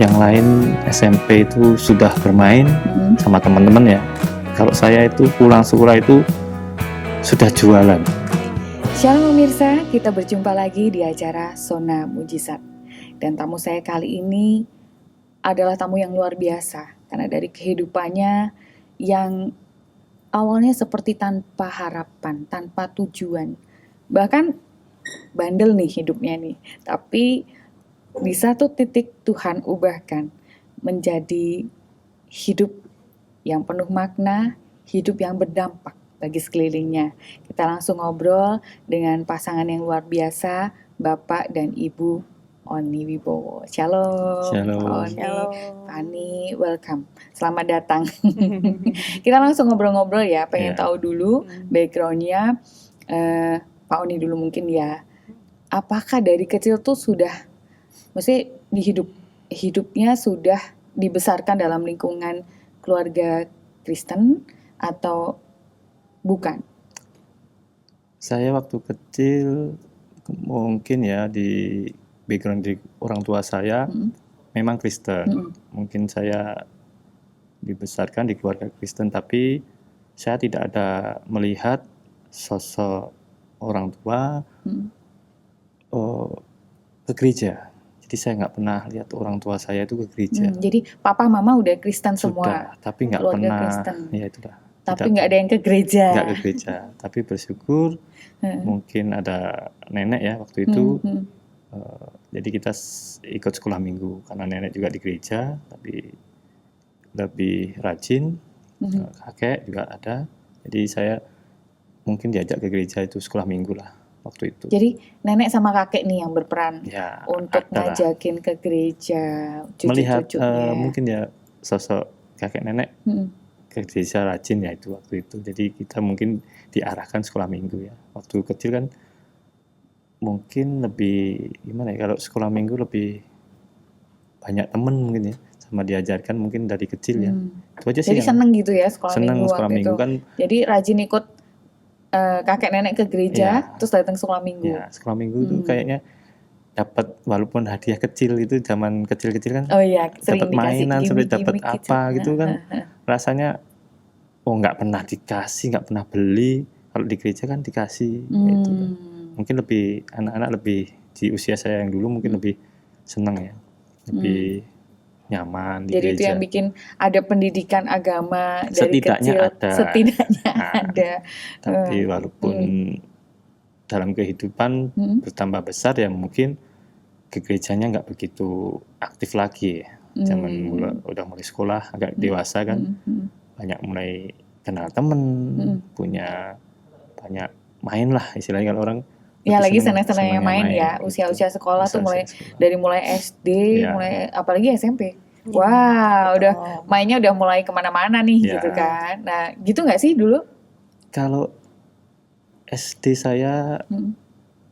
Yang lain SMP itu sudah bermain sama teman-teman ya. Kalau saya itu pulang sekolah itu sudah jualan. Shalom pemirsa, kita berjumpa lagi di acara Sona Mujizat. Dan tamu saya kali ini adalah tamu yang luar biasa. Karena dari kehidupannya yang awalnya seperti tanpa harapan, tanpa tujuan. Bahkan bandel nih hidupnya nih. Tapi di satu titik Tuhan ubahkan menjadi hidup yang penuh makna, hidup yang berdampak bagi sekelilingnya. Kita langsung ngobrol dengan pasangan yang luar biasa, Bapak dan Ibu Oni Wibowo. Shalom. Shalom. Pak Oni, Pani, welcome. Selamat datang. Kita langsung ngobrol-ngobrol ya. Pengen tahu dulu backgroundnya Pak Oni dulu mungkin ya. Apakah dari kecil tuh sudah, maksudnya di hidupnya sudah dibesarkan dalam lingkungan keluarga Kristen atau bukan? Saya waktu kecil mungkin ya di background di orang tua saya memang Kristen. Mungkin saya dibesarkan di keluarga Kristen, tapi saya tidak ada melihat sosok orang tua ke gereja. Jadi saya nggak pernah lihat orang tua saya itu ke gereja. Jadi papa mama udah Kristen semua. Sudah, tapi nggak keluarga pernah. Kristen. Ya itulah. Tapi nggak ada yang ke gereja. Nggak ke gereja. Tapi bersyukur mungkin ada nenek ya waktu itu. Jadi kita ikut sekolah minggu karena nenek juga di gereja, tapi lebih rajin. Kakek juga ada. Jadi saya mungkin diajak ke gereja itu sekolah minggu lah waktu itu. Jadi nenek sama kakek nih yang berperan ya, untuk ngajakin ke gereja melihat cucu-cucunya. mungkin ya sosok kakek nenek ke gereja rajin ya itu waktu itu. Jadi kita mungkin diarahkan sekolah minggu ya. Waktu kecil kan mungkin lebih gimana ya, kalau sekolah minggu lebih banyak temen mungkin ya, sama diajarkan mungkin dari kecil ya. Itu aja sih. Jadi seneng gitu ya sekolah minggu sekolah waktu minggu itu. Kan. Jadi rajin ikut kakek nenek ke gereja, terus datang sekolah minggu. Ya, sekolah minggu itu kayaknya dapat walaupun hadiah kecil itu zaman kecil-kecil kan. Oh iya, sering dapat mainan sampai dapat apa gitu kan. Rasanya nggak pernah dikasih, nggak pernah beli. Kalau di gereja kan dikasih. Gitu. Mungkin lebih anak-anak lebih di usia saya yang dulu mungkin lebih senang ya, lebih nyaman di Jadi gereja. itu yang bikin ada pendidikan agama dari setidaknya kecil. Ada. Setidaknya ada. Tapi walaupun dalam kehidupan bertambah besar ya mungkin ke gerejanya nggak begitu aktif lagi ya. Zaman udah mulai sekolah agak dewasa kan, banyak mulai kenal temen, punya banyak main lah istilahnya kalau orang. Ya lagi senang-senangnya main ya, usia-usia sekolah tuh dari mulai SD, mulai apalagi SMP. Wah, udah mainnya udah mulai kemana-mana nih gitu kan. Nah, gitu nggak sih dulu? Kalau SD saya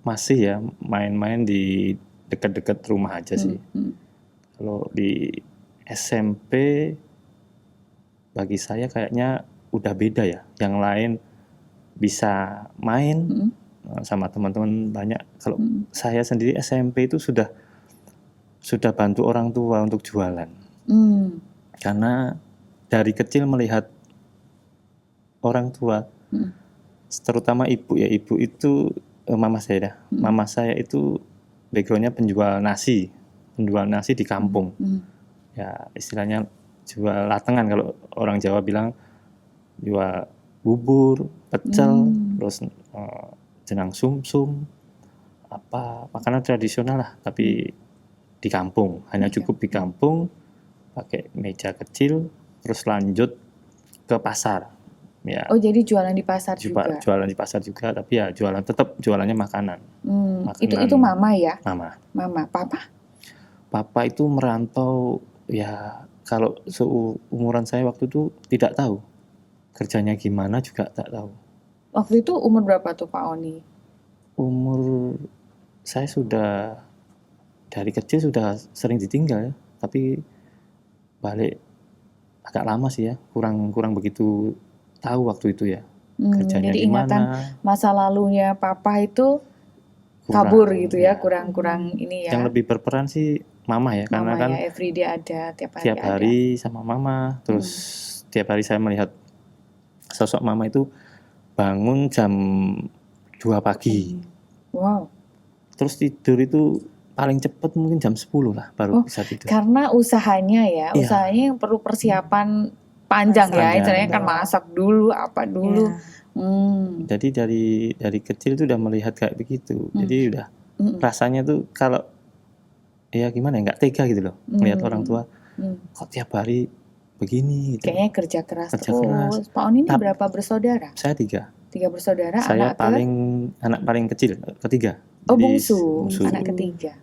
masih ya main-main di dekat-dekat rumah aja sih. Kalau di SMP bagi saya kayaknya udah beda ya. Yang lain bisa main sama teman-teman banyak. Kalau saya sendiri SMP itu sudah bantu orang tua untuk jualan. Karena dari kecil melihat orang tua, terutama ibu itu mama saya dah. Mama saya itu backgroundnya penjual nasi di kampung. Ya istilahnya jual latengan, kalau orang Jawa bilang jual bubur, pecel, terus jenang sumsum, apa makanan tradisional lah, tapi di kampung, hanya cukup di kampung, pakai meja kecil, terus lanjut ke pasar. Ya. Oh jadi jualan di pasar juga? Jualan di pasar juga, tapi ya tetap jualannya makanan. Itu mama ya? Mama. Papa itu merantau ya, kalau seumuran saya waktu itu tidak tahu kerjanya gimana juga tak tahu. Waktu itu umur berapa tuh Pak Oni? Umur saya sudah dari kecil sudah sering ditinggal ya, tapi balik agak lama sih ya, kurang begitu tahu waktu itu ya kerjanya jadi gimana. Ingatan masa lalunya Papa itu kabur gitu ya, kurang ini ya. Yang lebih berperan sih mama ya, karena Mama kan ya, everyday ada, tiap hari tiap ada. hari sama mama, terus tiap hari saya melihat sosok mama itu bangun jam 2 pagi, Wow, terus tidur itu paling cepat mungkin jam 10 lah baru Oh, bisa tidur. karena usahanya ya, Iya. usahanya yang perlu persiapan panjang ya, Panjang. istilahnya kan Betul. masak dulu, apa dulu. Iya. Jadi dari kecil itu udah melihat kayak begitu, jadi udah Mm-mm. rasanya tuh kalau ya gimana ya, nggak tega gitu loh melihat orang tua kok tiap hari begini gitu. Kayaknya kerja keras Kerja terus. keras. Pak On ini Tap- berapa bersaudara? Saya 3. 3 bersaudara, Saya anak anak paling kecil, ketiga. Oh, Jadi bungsu, anak ketiga.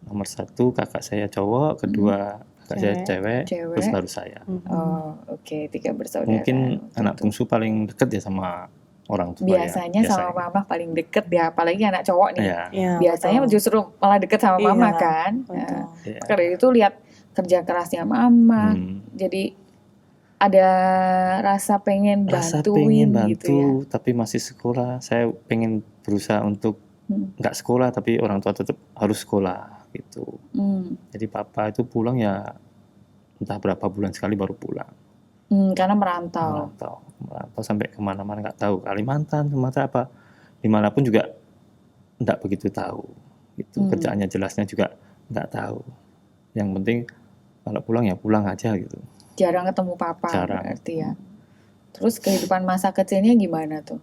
Nomor 1 kakak saya cowok, kedua kakak saya cewek, Cewek. terus baru saya. Oh, oke, 3 bersaudara. Mungkin anak bungsu paling deket ya sama orang tua Biasanya ya. sama mama paling deket ya, apalagi anak cowok nih. Iya. Iya, Biasanya betul. justru malah deket sama Iya, mama kan. betul. Nah, Iya. karena itu lihat kerja kerasnya mama, jadi ada rasa pengen Rasa bantuin pengen bantu, gitu ya. tapi masih sekolah. Saya pengen berusaha untuk nggak sekolah, tapi orang tua tetap harus sekolah gitu. Jadi papa itu pulang ya entah berapa bulan sekali baru pulang. Karena merantau. Merantau sampai kemana-mana nggak tahu, Kalimantan, Sumatera apa, dimanapun juga nggak begitu tahu. Gitu. Kerjaannya jelasnya juga nggak tahu. Yang penting kalau pulang ya pulang aja gitu. Jarang ketemu papa Jarang. berarti ya. Terus kehidupan masa kecilnya gimana tuh?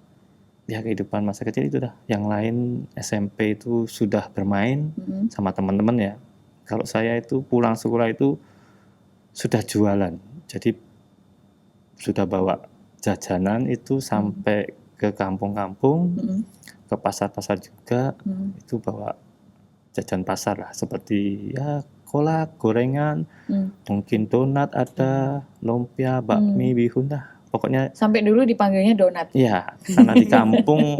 Ya kehidupan masa kecil itu dah. Yang lain SMP itu sudah bermain sama teman-teman ya. Kalau saya itu pulang sekolah itu sudah jualan. Jadi sudah bawa jajanan itu sampai ke kampung-kampung, ke pasar-pasar juga. Itu bawa jajan pasar lah, seperti ya kolak, gorengan, mungkin donat ada, lumpia, bakmi, bihun lah. Pokoknya sampai dulu dipanggilnya donat. iya, karena di kampung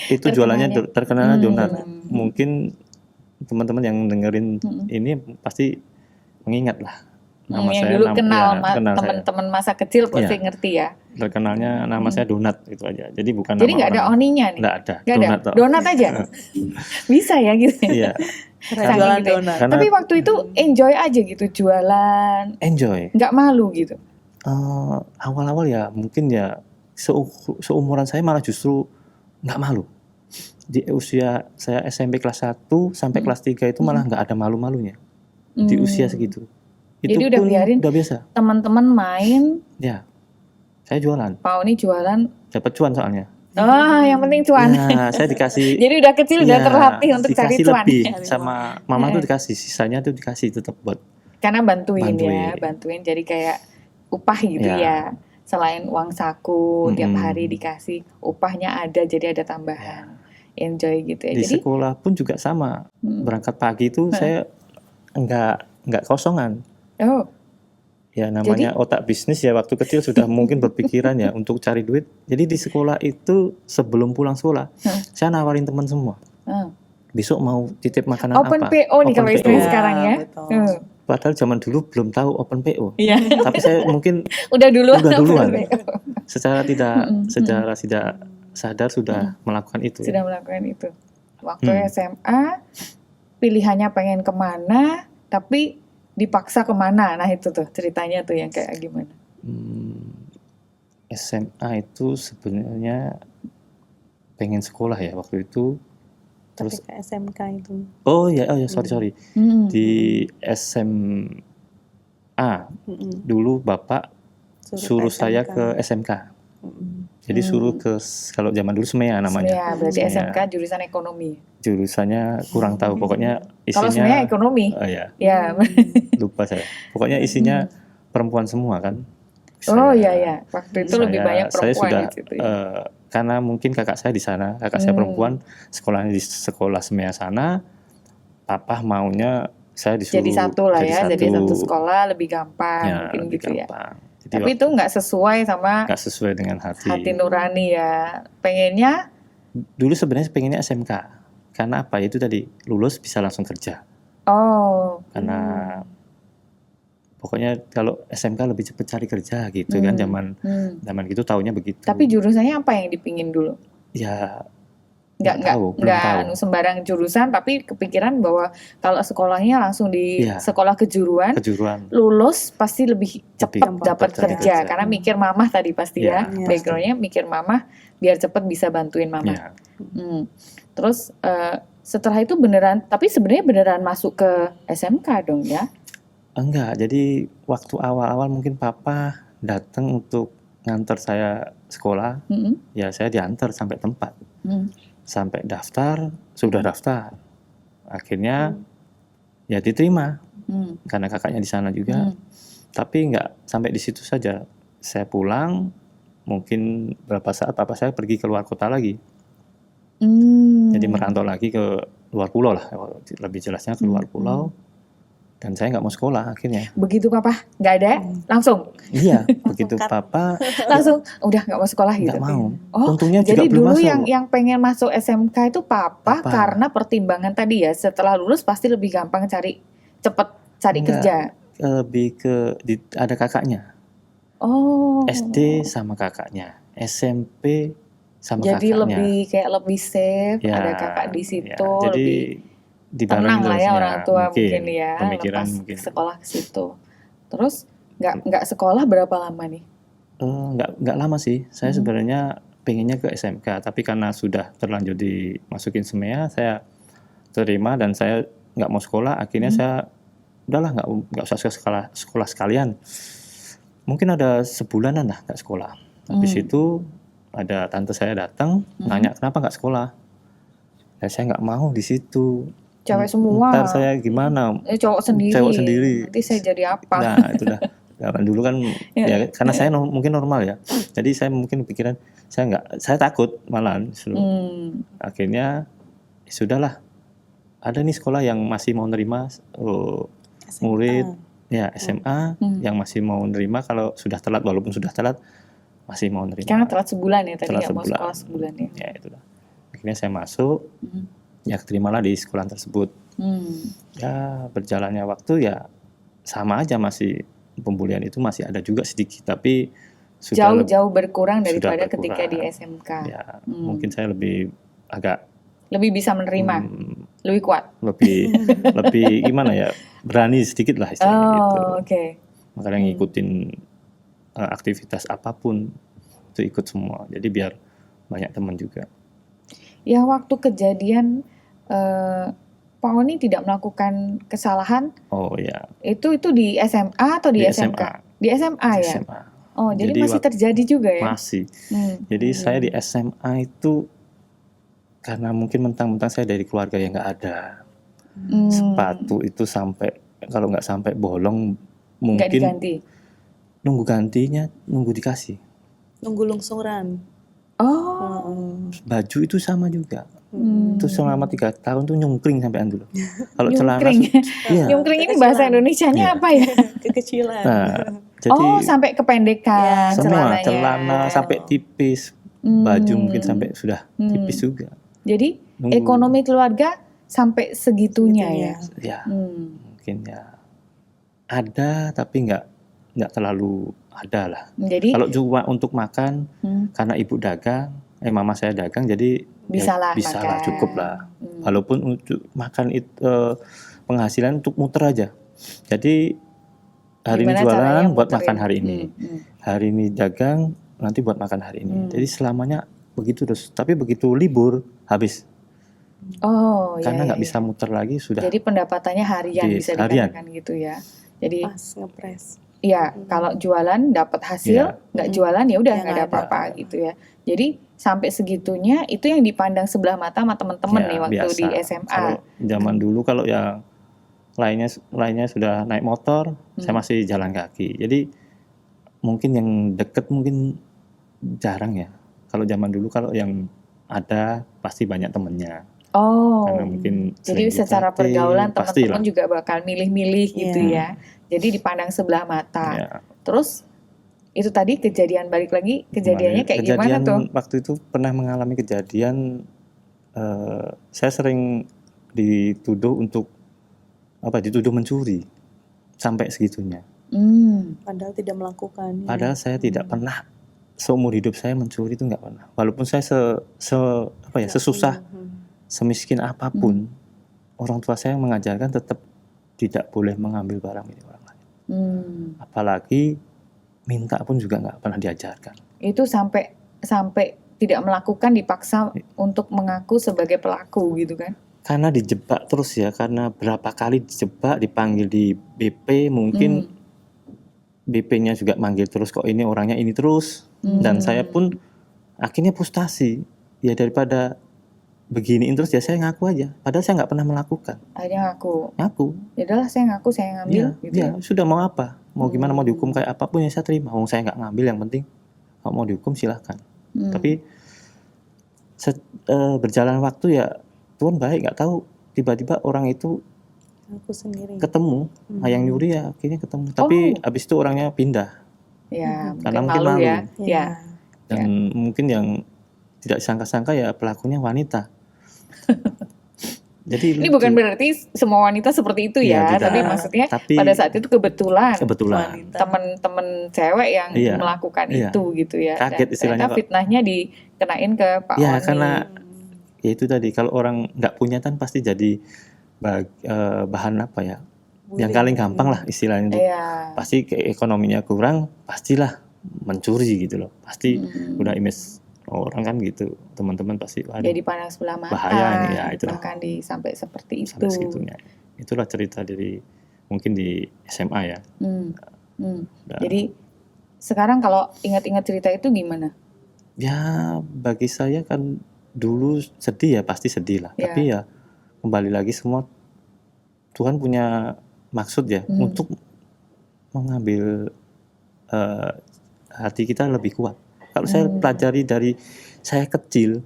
itu jualannya terkenalnya donat. Mungkin teman-teman yang dengerin ini pasti mengingat lah nama yang saya. dulu kenal kenal teman-teman masa kecil pasti Iya. ngerti ya. Terkenalnya nama saya donat itu aja. Jadi bukan Jadi nama nggak ada orang. oninya nih. Nggak ada. Nggak ada. Donat toh. Donat aja. Bisa ya gitu. Iya. Saking Jualan gitu ya. donat. Karena Tapi waktu itu enjoy aja gitu jualan, enjoy. nggak malu gitu. Awal-awal ya mungkin ya seumuran saya malah justru nggak malu. Di usia saya SMP kelas 1 sampai kelas 3 itu malah nggak ada malu-malunya. Di usia segitu. Itu Jadi udah pun biarin udah biasa. teman-teman main, Ya. Saya jualan. Pak Oni jualan. Dapat cuan soalnya. Yang penting cuan. Ya, saya dikasih. Jadi udah kecil udah ya, terlatih untuk cari dikasih cuan. lebih sama mama tuh dikasih, sisanya tuh dikasih tetap buat. Karena bantuin Bantuin. ya, bantuin jadi kayak upah gitu Ya. ya. Selain uang saku tiap hari dikasih, upahnya ada jadi ada tambahan. Enjoy gitu ya. Di Jadi sekolah pun juga sama. Berangkat pagi itu saya enggak kosongan. oh, Ya namanya otak bisnis ya, waktu kecil sudah mungkin berpikiran ya untuk cari duit. Jadi di sekolah itu sebelum pulang sekolah, saya nawarin teman semua. Besok mau titip makanan open apa? PO nih kalau Open istilah PO. sekarang ya. Betul. Padahal zaman dulu belum tahu open PO. Iya. Tapi saya mungkin Udah duluan. Udah duluan. secara tidak sadar sudah melakukan itu. Sudah melakukan itu. Waktu SMA pilihannya pengen kemana, tapi dipaksa kemana. Nah itu tuh ceritanya tuh yang kayak gimana. SMA itu sebenarnya pengen sekolah ya waktu itu. Terus Ketika SMK itu. oh ya sorry. Di SMA dulu bapak suruh saya ke SMK. Jadi suruh ke, kalau zaman dulu SMEA namanya. SMEA, berarti SMEA. SMK jurusan ekonomi. Jurusannya kurang tahu, pokoknya Kalau isinya. SMEA ekonomi. Oh ya, Ya. lupa saya. Pokoknya isinya perempuan semua kan. Oh iya. Waktu itu lebih banyak Saya perempuan sudah, di situ. Ya. karena mungkin kakak saya di sana, kakak saya perempuan, sekolahnya di sekolah SMEA sana. Papa maunya saya disuruh Jadi satu lah ya, jadi satu sekolah lebih gampang Ya, mungkin lebih gitu gampang. ya. Jadi Tapi itu nggak sesuai sama nggak sesuai dengan hati. nurani ya. Pengennya Dulu sebenarnya pengennya SMK. Karena apa? Itu tadi lulus bisa langsung kerja. Karena pokoknya kalau SMK lebih cepat cari kerja gitu kan, zaman gitu taunya begitu. Tapi jurusannya apa yang dipingin dulu? Ya nggak sembarang jurusan, tapi kepikiran bahwa kalau sekolahnya langsung di sekolah kejuruan, lulus pasti lebih cepat dapat kerja. Karena mikir mamah tadi pasti backgroundnya mikir mamah biar cepat bisa bantuin mamah. Terus setelah itu tapi sebenarnya beneran masuk ke SMK dong ya? Enggak, jadi waktu awal-awal mungkin papa datang untuk nganter saya sekolah, ya saya diantar sampai tempat. Sampai sudah daftar. Akhirnya ya diterima. Karena kakaknya di sana juga. Tapi nggak sampai di situ saja. Saya pulang, mungkin berapa saat papa saya pergi ke luar kota lagi. Jadi merantau lagi ke luar pulau lah, lebih jelasnya ke luar pulau. Dan saya nggak mau sekolah akhirnya. Begitu papa nggak ada, langsung? Iya, begitu papa langsung udah nggak mau sekolah gitu? Nggak mau. Untungnya jadi dulu yang pengen masuk SMK itu papa karena pertimbangan tadi ya, setelah lulus pasti lebih gampang cepet cari kerja. Lebih ke ada kakaknya. SD sama kakaknya, SMP sama jadi kakaknya. Jadi lebih safe, ada kakak di situ. Jadi tenang lah ya orang tua mungkin ya, pemikiran lepas mungkin. Sekolah ke situ. Terus nggak sekolah berapa lama nih? Nggak lama sih. Saya sebenarnya pengennya ke SMK, tapi karena sudah terlanjur dimasukin SMEA, saya terima dan saya nggak mau sekolah. Akhirnya saya udahlah nggak usah sekolah sekalian. Mungkin ada sebulanan lah nggak sekolah. Habis itu ada tante saya datang nanya kenapa nggak sekolah. Ya, saya nggak mau di situ. Cewek semua. Ntar saya gimana? Cowok sendiri. Nanti saya jadi apa? Nah itu dah. Dulu kan ya karena saya mungkin normal ya. Jadi saya mungkin pikiran saya takut malahan. Akhirnya sudahlah. Ada nih sekolah yang masih mau nerima murid SMA yang masih mau nerima kalau sudah telat, walaupun sudah telat masih mau nerima. Karena telat sebulan ya tadi, nggak mau sekolah sebulan ya. Ya itulah. Akhirnya saya masuk. Ya keterimalah di sekolah tersebut. Ya berjalannya waktu ya sama aja, masih pembulian itu masih ada juga sedikit, tapi sudah jauh berkurang daripada ketika di SMK. Ya mungkin saya lebih bisa menerima, lebih kuat, lebih gimana ya, berani sedikit lah istilahnya gitu. Makanya ngikutin aktivitas apapun itu ikut semua. Jadi biar banyak teman juga. Ya waktu kejadian Pak Oni tidak melakukan kesalahan. Oh ya. Itu di SMA atau di SMK? Di SMA ya. SMA. Jadi masih terjadi juga ya? Masih. Jadi saya di SMA itu karena mungkin mentang-mentang saya dari keluarga yang nggak ada. Sepatu itu kalau nggak sampai bolong mungkin. Nggak diganti. Nunggu gantinya, nunggu dikasih. Nunggu lungsuran. Baju itu sama juga. Itu selama 3 tahun tuh nyungkring sampai dulu. Kalau celana nyungkring ini bahasa Indonesianya apa ya? Kekecilan. Nah, jadi sampai kependekan semua celana sampai tipis, baju mungkin sampai sudah tipis juga. Jadi ekonomi keluarga sampai segitunya ya. Ya. Mungkin ya ada tapi nggak terlalu ada lah. Jadi kalau cuma untuk makan karena ibu dagang, mama saya dagang, jadi bisa lah cukup lah. Walaupun untuk makan itu penghasilan untuk muter aja. Jadi hari ini jualan buat makan hari ini. Hari ini dagang nanti buat makan hari ini. Jadi selamanya begitu terus. Tapi begitu libur habis. Karena nggak bisa muter lagi sudah. Jadi pendapatannya harian bisa dikatakan gitu ya. Jadi pas ngepres. Iya, kalau jualan dapat hasil, nggak jualan ya udah nggak ada apa-apa gitu ya. Jadi sampai segitunya itu yang dipandang sebelah mata sama teman-teman nih waktu biasa. Di SMA. Kalau zaman dulu kalau yang lainnya sudah naik motor, saya masih jalan kaki. Jadi mungkin yang deket mungkin jarang ya. Kalau zaman dulu kalau yang ada pasti banyak temennya. Karena mungkin jadi secara pergaulan teman-teman juga bakal milih-milih gitu ya. Jadi dipandang sebelah mata. Terus itu tadi kejadiannya kayak gimana tuh? Waktu itu pernah mengalami kejadian, saya sering dituduh mencuri sampai segitunya. Padahal tidak melakukan. Padahal saya tidak pernah seumur hidup saya mencuri itu nggak pernah. Walaupun saya sesusah, semiskin apapun, orang tua saya mengajarkan tetap tidak boleh mengambil barang milik orang lain. Apalagi minta pun juga nggak pernah diajarkan. Itu sampai tidak melakukan, dipaksa untuk mengaku sebagai pelaku gitu kan? Karena dijebak terus ya, karena berapa kali dijebak, dipanggil di BP, mungkin BP-nya juga manggil terus, kok ini orangnya ini terus. Dan saya pun akhirnya frustasi. Ya daripada beginiin terus ya saya ngaku aja. Padahal saya nggak pernah melakukan. Akhirnya ngaku. Ya udahlah saya ngaku, saya ngambil. Iya, sudah mau apa? Mau gimana, mau dihukum kayak apapun ya saya terima. Saya nggak ngambil, yang penting kalau mau dihukum silahkan. Tapi berjalan waktu ya Tuhan baik, nggak tahu tiba-tiba orang itu aku sendiri ketemu, yang nyuri ya akhirnya ketemu. Tapi abis itu orangnya pindah. Ya, Karena mungkin malu. Ya. Dan mungkin yang tidak disangka-sangka ya pelakunya wanita. Jadi ini bukan berarti semua wanita seperti itu ya, tapi maksudnya pada saat itu kebetulan teman-teman cewek yang melakukan itu gitu ya. Kaget istilahnya. Fitnahnya dikenain ke Pak Oni. Ya karena ya itu tadi, kalau orang nggak punya kan pasti jadi bahan apa ya, yang paling gampang lah istilahnya itu. Pasti ekonominya kurang, pastilah mencuri gitu loh. Pasti udah image orang kan gitu, teman-teman pasti jadi pandang sebelah mata, bahaya nih ya, itu bahkan sampai seperti itu. Sampai segitunya. Itulah cerita dari mungkin di SMA ya. Jadi sekarang kalau ingat-ingat cerita itu gimana? Ya bagi saya kan dulu sedih ya, pasti sedih lah. Tapi ya kembali lagi semua Tuhan punya maksud ya, untuk mengambil hati kita lebih kuat. Kalau saya pelajari dari saya kecil,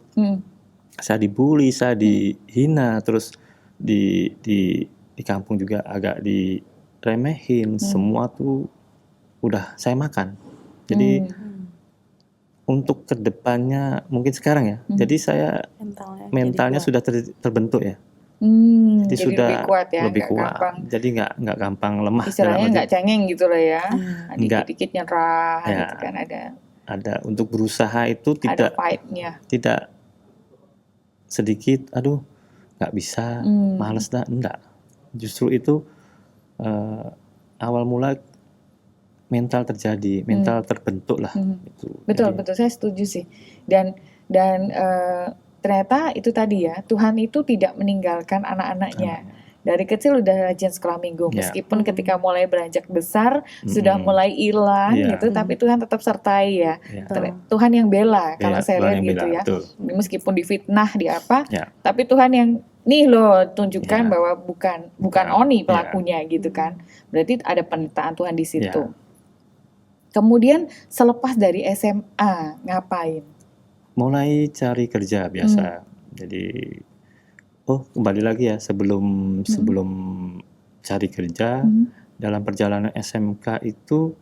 saya dibully, saya dihina, terus di kampung juga agak diremehin, semua tuh udah saya makan. Jadi untuk kedepannya mungkin sekarang ya, jadi saya mentalnya sudah terbentuk ya. Jadi sudah lebih kuat ya, lebih kuat. Gampang. Jadi nggak gampang lemah. Istilahnya nggak cengeng gitu lah ya, dikit-dikit nyerah, ya, gitu kan ada untuk berusaha itu tidak ada fight-nya. Tidak sedikit aduh nggak bisa, males dah, enggak. Justru itu awal mula mental terjadi, mental terbentuk lah. Betul saya setuju sih. Dan ternyata itu tadi ya, Tuhan itu tidak meninggalkan anak-anaknya. Dari kecil udah rajin sekolah minggu, meskipun ketika mulai beranjak besar sudah mulai hilang gitu, tapi Tuhan tetap sertai ya. Tuhan yang bela kalau saya lihat gitu ya. Betul. Meskipun difitnah di apa, tapi Tuhan yang nih loh tunjukkan bahwa bukan Oni pelakunya gitu kan. Berarti ada penyertaan Tuhan di situ. Kemudian selepas dari SMA ngapain? Mulai cari kerja biasa. Jadi kembali lagi ya, sebelum cari kerja, dalam perjalanan SMK itu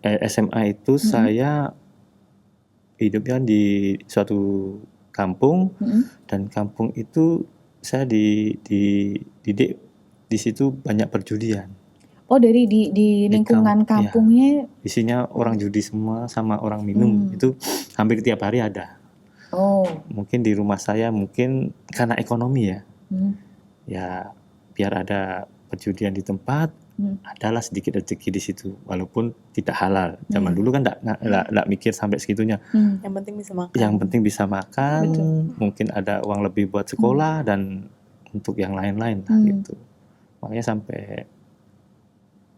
SMA itu saya hidupnya di suatu kampung, dan kampung itu saya dididik di situ banyak perjudian. Oh, dari di lingkungan kampungnya isinya orang judi semua sama orang minum, itu hampir tiap hari ada. Mungkin di rumah saya mungkin karena ekonomi ya, ya biar ada perjudian di tempat, adalah sedikit rezeki di situ, walaupun tidak halal. Zaman dulu kan nggak mikir sampai segitunya. Yang penting bisa makan. Yang penting bisa makan, mungkin ada uang lebih buat sekolah dan untuk yang lain-lain lah gitu. Makanya sampai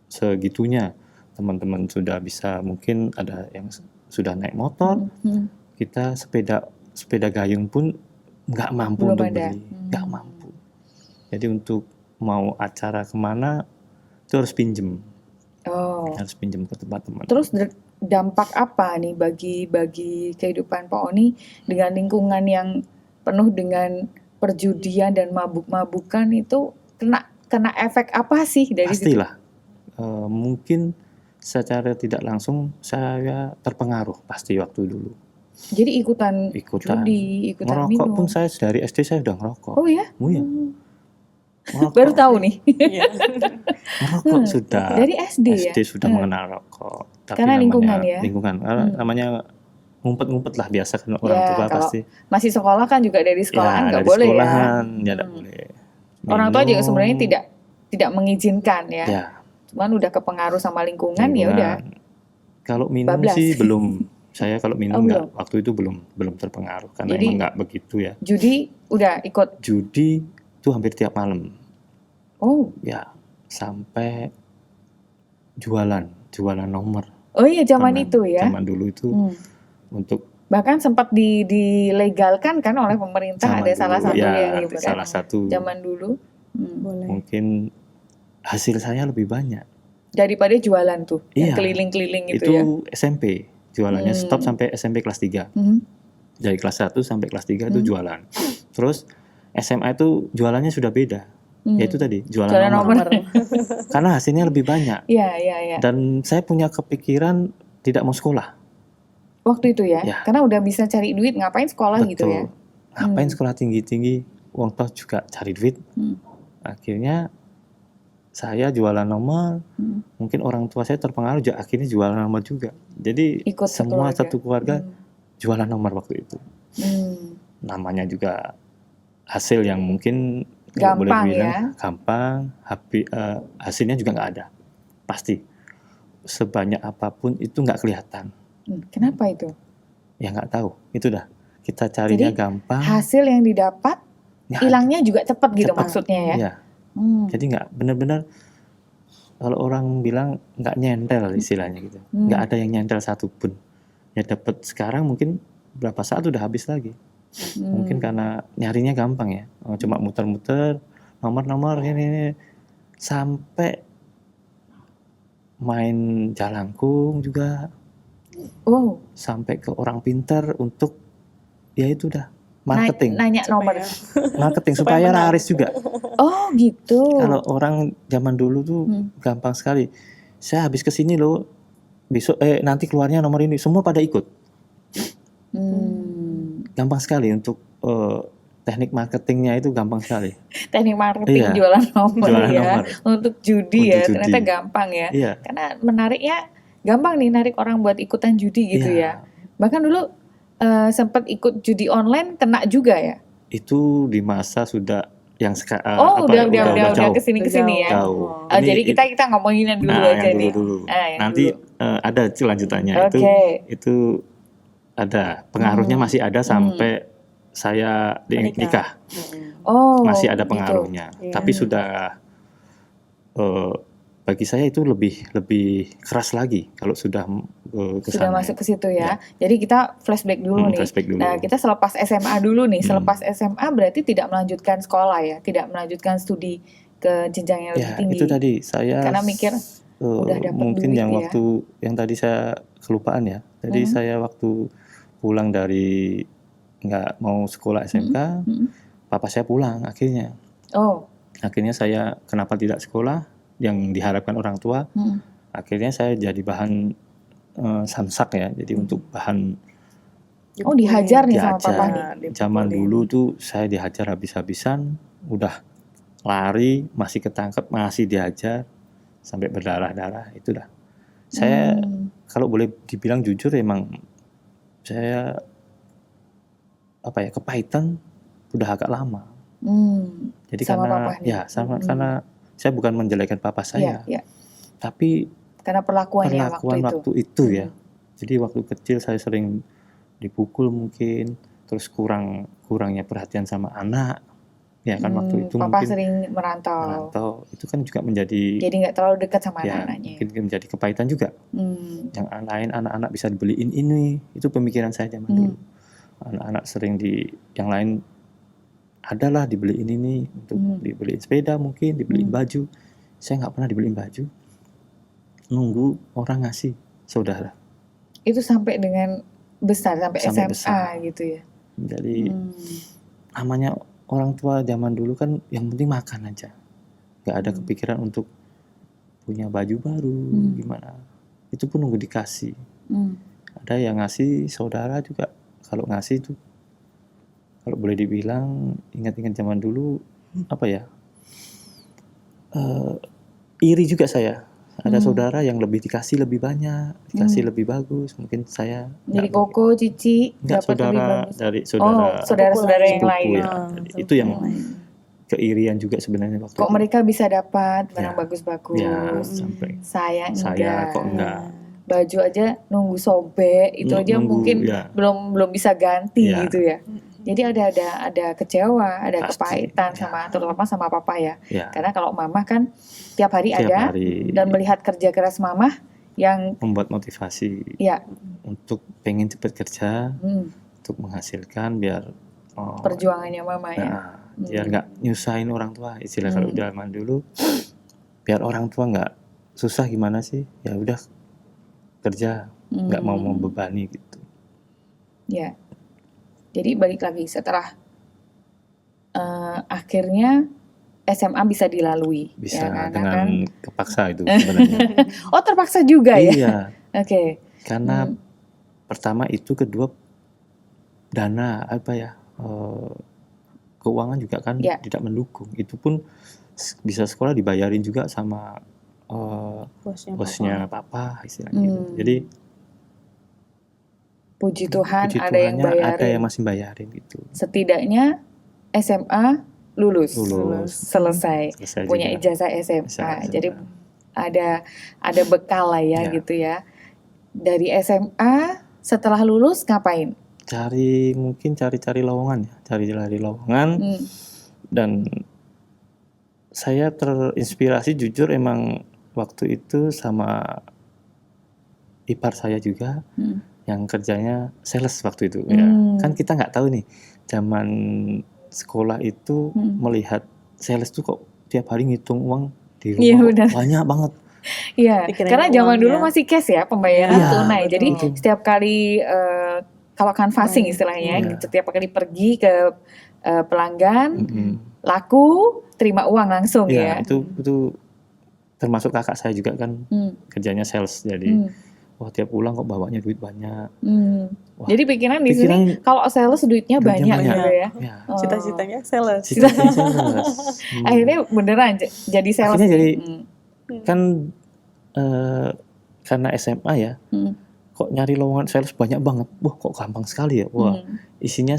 segitunya teman-teman sudah bisa, mungkin ada yang sudah naik motor, kita sepeda gayung pun nggak mampu belum untuk ada. beli, nggak mampu. Jadi untuk mau acara kemana itu harus pinjem, harus pinjem ke tempat teman. Terus dampak apa nih bagi kehidupan Pak Oni dengan lingkungan yang penuh dengan perjudian dan mabuk-mabukan itu, kena efek apa sih dari pastilah situ? Mungkin secara tidak langsung saya terpengaruh pasti waktu dulu. Jadi ikutan judi, ikutan ngerokok minum. Pun saya dari SD saya udah ngerokok. Oh ya? Iya. Baru tahu nih. Ngerokok sudah. Dari SD ya? SD sudah mengenal rokok. tapi Karena lingkungan namanya ya. lingkungan. Namanya ngumpet-ngumpet lah biasa kan orang Ya, tua kalau pasti. masih sekolah kan juga dari sekolahan Ya nggak dari boleh ya. sekolahan ya nggak boleh. Orang tua juga sebenarnya Minum, tidak mengizinkan ya. ya Cuman udah kepengaruh sama lingkungan ya udah. lingkungan. Kalau minum Bablas. sih belum. Saya kalau minum Oh, nggak, waktu itu belum terpengaruh karena Jadi- emang nggak begitu ya. Judi udah ikut. Judi itu hampir tiap malam. Oh. Ya sampai jualan nomor. Oh iya zaman itu ya. Zaman dulu itu untuk Bahkan sempat dilegalkan kan oleh pemerintah, zaman ada salah dulu, satu ya, yang ada gitu kan. salah satu. Zaman dulu. Boleh. Mungkin hasil saya lebih banyak. Daripada jualan tuh, yang Iya. keliling-keliling Itu gitu ya. SMP. Jualannya stop sampai SMP kelas 3. Dari kelas 1 sampai kelas 3 itu jualan. Terus SMA itu jualannya sudah beda. Yaitu tadi jualan nomor. Karena hasilnya lebih banyak. Iya, iya, iya. Dan saya punya kepikiran tidak mau sekolah. Waktu itu ya, Ya. karena udah bisa cari duit, ngapain sekolah gitu ya. Ngapain sekolah tinggi-tinggi, uang toh juga cari duit. Akhirnya saya jualan nomor, mungkin orang tua saya terpengaruh juga akhirnya jualan nomor juga. Jadi Ikut semua sekeluarga. satu keluarga jualan nomor waktu itu. Namanya juga hasil yang mungkin kalau boleh Gampang dibilang ya. gampang, hasilnya juga nggak ada. Pasti sebanyak apapun itu nggak kelihatan. Kenapa itu? Ya nggak tahu. Itu dah. Kita carinya Jadi, gampang. Hasil yang didapat nggak hilangnya juga cepat gitu Cepat. maksudnya ya. Iya. Jadi nggak benar-benar kalau orang bilang nggak nyentel istilahnya gitu. Nggak ada yang nyentel satupun. Ya dapat sekarang mungkin berapa saat udah habis lagi. Mungkin karena nyarinya gampang ya. Cuma muter-muter nomor-nomor ini sampai main jalangkung juga. Oh, Sampai ke orang pintar untuk ya itu dah marketing. nanya nomor. Marketing supaya laris juga. Oh, gitu. Kalau orang zaman dulu tuh gampang sekali. Saya habis ke sini loh. Besok nanti keluarnya nomor ini, semua pada ikut. Gampang sekali untuk teknik marketingnya itu gampang sekali. Teknik marketing Iya. jualan nomor Jualan ya. nomor. Untuk judi Untuk ya, judi. ternyata gampang ya. Iya. Karena menariknya gampang nih narik orang buat ikutan judi gitu Iya. ya. Bahkan dulu sempat ikut judi online kena juga ya. Itu di masa sudah yang sekarang udah jauh. kesini ya. Jauh. Jadi kita ngomongin yang dulu aja yang nih. dulu. Yang Nanti dulu. ada lanjutannya. Oke. Itu ada pengaruhnya masih ada sampai saya nikah. Oh, Masih ada gitu. pengaruhnya. Iya. Tapi sudah bagi saya itu lebih keras lagi kalau sudah ke Sudah sana. masuk ke situ ya. Jadi kita flashback dulu nih. Flashback dulu. Nah, kita selepas SMA dulu nih. Selepas SMA berarti tidak melanjutkan sekolah ya, tidak melanjutkan studi ke jenjang yang lebih Ya, tinggi. itu tadi saya Karena mikir udah dapat mungkin duit yang ya. waktu yang tadi saya kelupaan ya. Jadi saya waktu pulang dari nggak mau sekolah SMK, papa saya pulang akhirnya. Oh, Akhirnya saya kenapa tidak sekolah yang diharapkan orang tua. Akhirnya saya jadi bahan samsak ya. Jadi untuk bahan dihajar nih sama papa nih. Zaman dulu tuh saya dihajar habis-habisan, udah lari, masih ketangkep, masih dihajar sampai berdarah-darah. Itu dah. Saya kalau boleh dibilang jujur emang saya kepahitan udah agak lama. Jadi Sama karena papa nih. karena saya bukan menjelekkan papa saya, Iya. tapi Karena perlakuannya waktu itu ya. Jadi waktu kecil saya sering dipukul mungkin, terus kurangnya perhatian sama anak. Ya kan waktu itu papa mungkin sering merantau. itu kan juga menjadi Jadi nggak terlalu dekat sama ya anak-anaknya. mungkin menjadi kepahitan juga. Yang lain anak-anak bisa dibeliin ini, itu pemikiran saya zaman dulu. Anak-anak sering yang lain adalah dibeliin ini, untuk dibeliin sepeda mungkin, dibeliin baju. Saya nggak pernah dibeliin baju. Nunggu orang ngasih saudara. Itu sampai dengan besar, sampai SMA besar. gitu ya. Jadi namanya orang tua zaman dulu kan yang penting makan aja. Nggak ada kepikiran untuk punya baju baru, gimana. Itu pun nunggu dikasih. Ada yang ngasih saudara juga. Kalau ngasih itu, kalau boleh dibilang, ingat-ingat zaman dulu, iri juga saya Ada saudara yang dikasih lebih banyak, dikasih lebih bagus. Mungkin saya Jadi nggak koko, cici Enggak, dapat lebih saudara bagus. dari Oh, saudara-saudara yang sepupu lain. ya. Itu yang keirian juga sebenarnya waktu Kok itu. mereka bisa dapat barang Ya. bagus-bagus. Ya, sampai Saya saya kok enggak. Baju aja nunggu sobek, itu aja Nunggu, mungkin ya. belum bisa ganti Ya. gitu ya. Jadi ada kecewa, ada Pasti, kepahitan ya. terutama sama papa ya. Ya, Karena kalau mama kan tiap hari tiap ada hari dan melihat kerja keras mama yang membuat motivasi ya untuk pengen cepat kerja, hmm, untuk menghasilkan biar perjuangannya mama ya. nah, biar nggak nyusahin orang tua. Istilah kalau zaman dulu, biar orang tua nggak susah gimana sih? Ya udah kerja, nggak mau membebani gitu. Ya. Jadi balik lagi setelah akhirnya SMA bisa dilalui. Bisa ya, karena dengan kan, kepaksa itu sebenarnya. oh terpaksa juga ya? Iya, Oke. karena pertama itu, kedua dana keuangan juga kan Ya. tidak mendukung. Itu pun bisa sekolah dibayarin juga sama bosnya papa istilahnya gitu. Jadi puji Tuhan puji ada yang Tuhannya bayarin. ada yang masih bayarin gitu. Setidaknya SMA lulus. Selesai. Punya juga. ijazah SMA. SMA. Jadi ada bekal lah ya, Ya. gitu ya. Dari SMA setelah lulus ngapain? Mungkin cari lowongan ya, cari lowongan. Dan saya terinspirasi jujur emang waktu itu sama ipar saya juga yang kerjanya sales waktu itu ya. Kan kita nggak tahu nih zaman sekolah itu melihat sales tuh kok tiap hari ngitung uang di rumah Iya, kok benar. banyak banget. Iya, Pikirannya karena zaman uang dulu ya. masih cash ya, pembayaran Iya, tunai. betul. Jadi setiap kali kalau canvassing Baik. istilahnya, Iya. setiap kali pergi ke pelanggan, laku, terima uang langsung Iya, ya. itu termasuk kakak saya juga kan kerjanya sales. Jadi wah tiap pulang kok bawanya duit banyak. Wah, Jadi pikiran di sini kalau sales duitnya banyak gitu ya. Ya. Oh. Cita-citanya sales. Cita-citanya sales. Akhirnya beneran jadi sales. Akhirnya jadi Hmm. kan karena SMA ya, kok nyari lowongan sales banyak banget. Wah kok gampang sekali ya. Wah isinya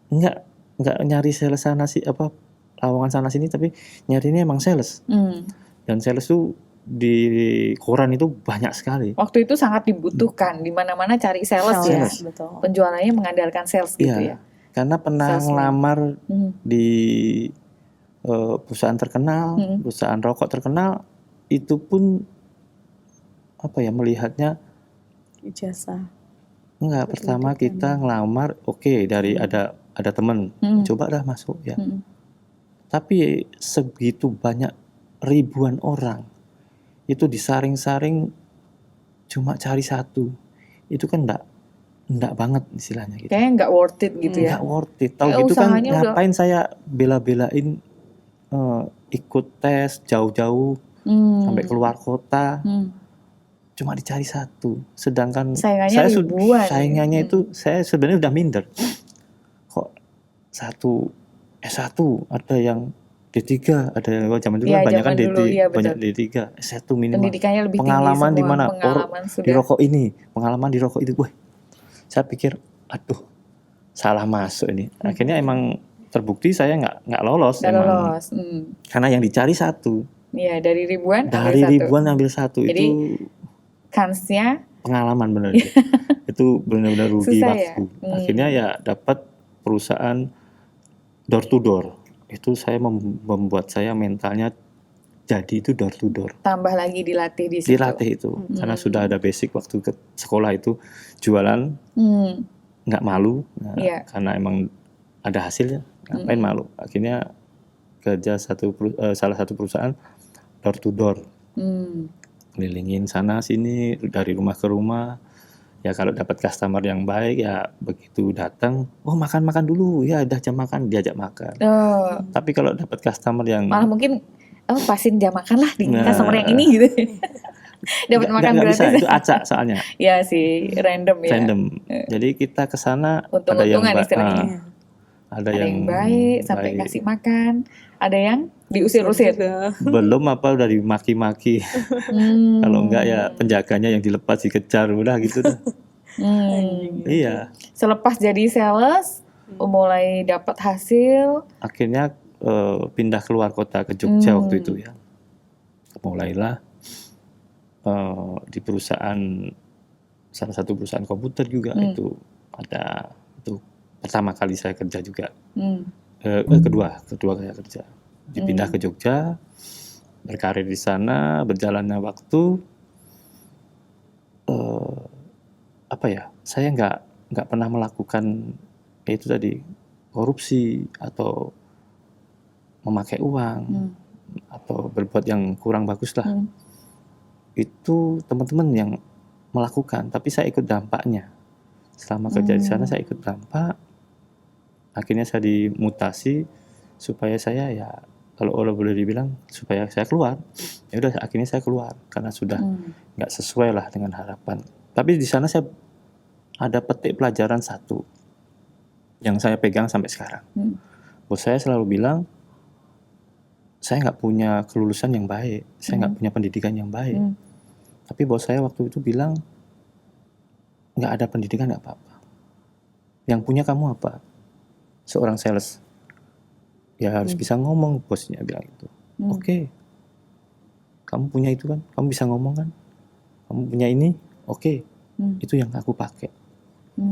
enggak nyari sales sana sih lowongan sana sini, tapi nyarinya emang sales. Dan sales tuh di koran itu banyak sekali. Waktu itu sangat dibutuhkan, di mana-mana cari sales ya. Betul. Penjualannya mengandalkan sales gitu Iya, ya. karena pernah Salesman. ngelamar di perusahaan terkenal, perusahaan rokok terkenal, itu pun melihatnya Ijazah. enggak. Pertama kita ngelamar, dari ada teman, coba dah masuk ya. Tapi segitu banyak ribuan orang, itu disaring-saring cuma cari satu, itu kan enggak banget istilahnya gitu. Kayaknya nggak worth it gitu ya. Enggak worth it. Tahu Kayak gitu kan usahanya ngapain saya bela-belain ikut tes jauh-jauh sampai keluar kota, cuma dicari satu. Sedangkan Saingannya ribuan. saingannya itu saya sebenarnya udah minder. Kok S1 ada yang D3, ada yang zaman dulu Iya, kan banyak kan zaman dulu, iya, banyak betul. D3, S1 minimal. Pendidikannya lebih Pengalaman tinggi di semua. mana? Pengalaman Di sudah. rokok ini, pengalaman di rokok itu. Wah, saya pikir, aduh, salah masuk ini. Akhirnya emang terbukti saya nggak lolos. Nggak emang. lolos. Karena yang dicari satu. Iya, dari ribuan Ambil satu. Jadi, itu kansnya pengalaman benar. Itu benar-benar rugi susah waktu. ya. Akhirnya ya dapat perusahaan door to door. Itu saya membuat saya mentalnya jadi itu door to door. Tambah lagi dilatih di situ. Dilatih itu karena sudah ada basic waktu ke sekolah itu jualan nggak malu karena emang ada hasilnya, ngapain malu. Akhirnya kerja salah satu perusahaan door to door, kelilingin sana sini dari rumah ke rumah. Ya kalau dapat customer yang baik ya begitu datang, makan dulu ya, udah jam makan diajak makan. Tapi kalau dapat customer yang malah mungkin pasin jam makan lah di customer yang ini gitu. Dapat makan nggak gratis. bisa, itu acak soalnya. Ya sih, random ya. Random. Jadi kita ke sana ada yang untung-untungan istilahnya. Ada Ada yang baik sampai baik. kasih makan, ada yang diusir-usir. Juga. Belum apa udah dimaki-maki. Kalau enggak ya penjaganya yang dilepas dikejar udah gitu dah. Anjing. Iya. Selepas jadi sales, mulai dapat hasil. Akhirnya pindah keluar kota ke Jogja waktu itu ya. Mulailah di perusahaan, salah satu perusahaan komputer juga itu ada, itu pertama kali saya kerja juga. Kedua saya kerja. Dipindah ke Jogja, berkarir di sana, berjalannya waktu, saya nggak pernah melakukan itu tadi, korupsi atau memakai uang atau berbuat yang kurang bagus lah. Itu teman-teman yang melakukan, tapi saya ikut dampaknya. Selama kerja di sana saya ikut dampak. Akhirnya saya dimutasi supaya saya ya, kalau orang boleh dibilang, supaya saya keluar. Ya udah, akhirnya saya keluar karena sudah nggak sesuai lah dengan harapan. Tapi di sana saya ada petik pelajaran satu yang saya pegang sampai sekarang. Bos saya selalu bilang, saya nggak punya kelulusan yang baik, saya nggak punya pendidikan yang baik. Tapi bos saya waktu itu bilang, nggak ada pendidikan nggak apa-apa. Yang punya kamu apa? Seorang sales. Ya harus bisa ngomong, bosnya bilang itu. Oke. Kamu punya itu kan? Kamu bisa ngomong kan? Kamu punya ini? Oke. Itu yang aku pakai.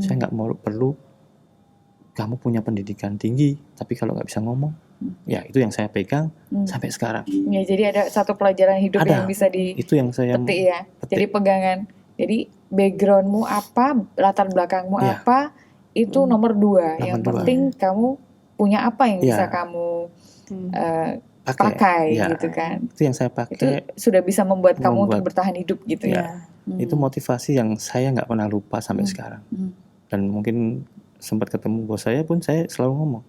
Saya nggak mau perlu kamu punya pendidikan tinggi, tapi kalau nggak bisa ngomong, ya itu yang saya pegang sampai sekarang. Ya, jadi ada satu pelajaran hidup Ada. yang bisa Itu yang saya dipetik ya. Jadi pegangan. Jadi backgroundmu apa, latar belakangmu Iya. apa, itu nomor 2. Yang Nomor 2. penting kamu punya apa yang Iya. bisa kamu pakai Ya, gitu kan. itu yang saya Itu pakai. sudah bisa membuat kamu untuk Membuat- bertahan hidup gitu ya. Ya, itu motivasi yang saya nggak pernah lupa sampai sekarang. Dan mungkin sempat ketemu bos saya pun saya selalu ngomong.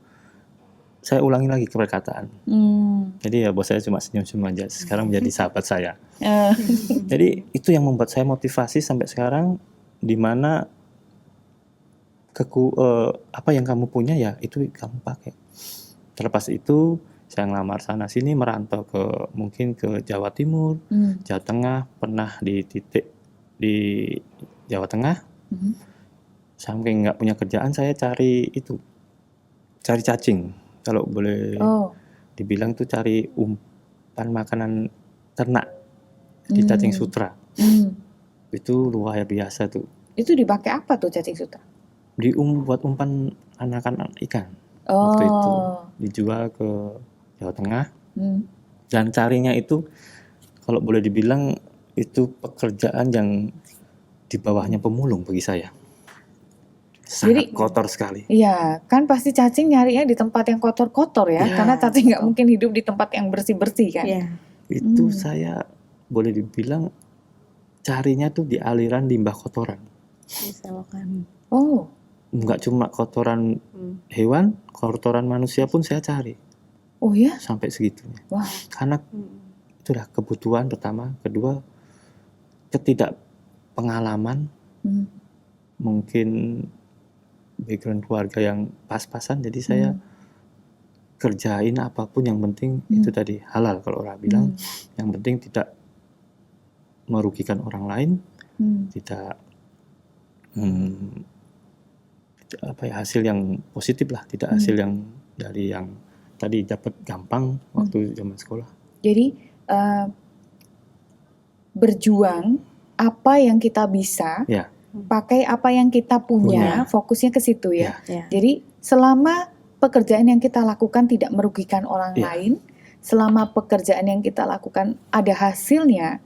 Saya ulangi lagi perkataan. Jadi ya bos saya cuma senyum-senyum aja. Sekarang menjadi sahabat saya. Jadi itu yang membuat saya motivasi sampai sekarang, di mana apa yang kamu punya ya itu kamu pakai. Terlepas itu saya ngelamar sana sini, merantau mungkin ke Jawa Timur, Jawa Tengah, pernah di titik di Jawa Tengah. Sampai nggak punya kerjaan, saya cari cacing. Kalau boleh dibilang tuh cari umpan makanan ternak di cacing sutra. Itu luar biasa tuh. Itu dipakai apa tuh cacing sutra? Buat umpan anakan ikan. Waktu itu dijual ke Jawa Tengah. Dan carinya itu kalau boleh dibilang itu pekerjaan yang di bawahnya pemulung bagi saya. Sangat kotor sekali. Iya, kan pasti cacing nyarinya di tempat yang kotor-kotor ya, karena cacing nggak mungkin hidup di tempat yang bersih-bersih kan. Itu saya boleh dibilang carinya tuh di aliran limbah kotoran. Diselokan. Nggak cuma kotoran hewan, kotoran manusia pun saya cari. Oh ya? Sampai segitunya. Wah. Karena itulah kebutuhan pertama, kedua ketidakpengalaman, mungkin background keluarga yang pas-pasan, jadi saya kerjain apapun yang penting itu tadi halal kalau orang bilang, yang penting tidak merugikan orang lain, tidak hasil yang positif lah, tidak hasil yang dari yang tadi dapat gampang waktu zaman sekolah. Jadi berjuang apa yang kita bisa, pakai apa yang kita punya, fokusnya ke situ ya. Jadi selama pekerjaan yang kita lakukan tidak merugikan orang lain, selama pekerjaan yang kita lakukan ada hasilnya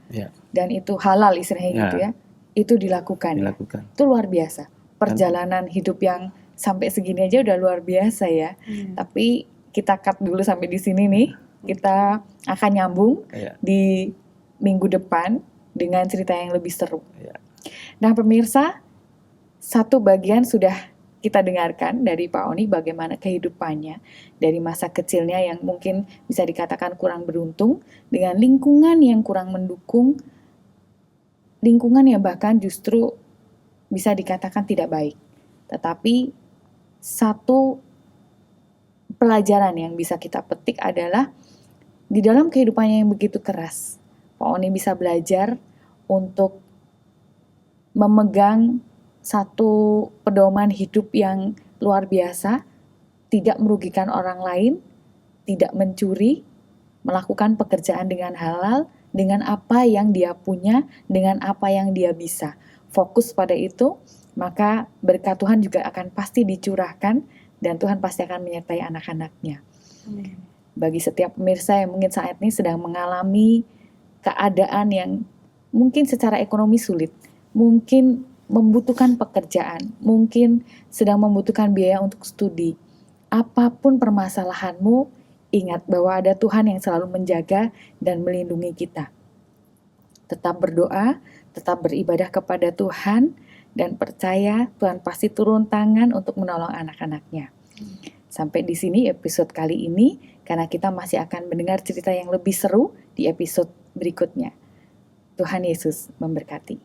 dan itu halal istilahnya gitu ya, itu dilakukan. Itu luar biasa. Perjalanan hidup yang sampai segini aja udah luar biasa ya. Tapi kita cut dulu sampai di sini nih. Kita akan nyambung di minggu depan dengan cerita yang lebih seru. Nah pemirsa, satu bagian sudah kita dengarkan dari Pak Oni bagaimana kehidupannya dari masa kecilnya yang mungkin bisa dikatakan kurang beruntung, dengan lingkungan yang kurang mendukung, lingkungan yang bahkan justru bisa dikatakan tidak baik. Tetapi satu pelajaran yang bisa kita petik adalah di dalam kehidupannya yang begitu keras, Pak Oni bisa belajar untuk memegang satu pedoman hidup yang luar biasa, tidak merugikan orang lain, tidak mencuri, melakukan pekerjaan dengan halal, dengan apa yang dia punya, dengan apa yang dia bisa. Fokus pada itu, maka berkat Tuhan juga akan pasti dicurahkan dan Tuhan pasti akan menyertai anak-anaknya. Amin. Bagi setiap pemirsa yang mungkin saat ini sedang mengalami keadaan yang mungkin secara ekonomi sulit, mungkin membutuhkan pekerjaan, mungkin sedang membutuhkan biaya untuk studi, apapun permasalahanmu, ingat bahwa ada Tuhan yang selalu menjaga dan melindungi kita. Tetap berdoa, tetap beribadah kepada Tuhan, dan percaya Tuhan pasti turun tangan untuk menolong anak-anaknya. Sampai di sini episode kali ini, karena kita masih akan mendengar cerita yang lebih seru di episode berikutnya. Tuhan Yesus memberkati.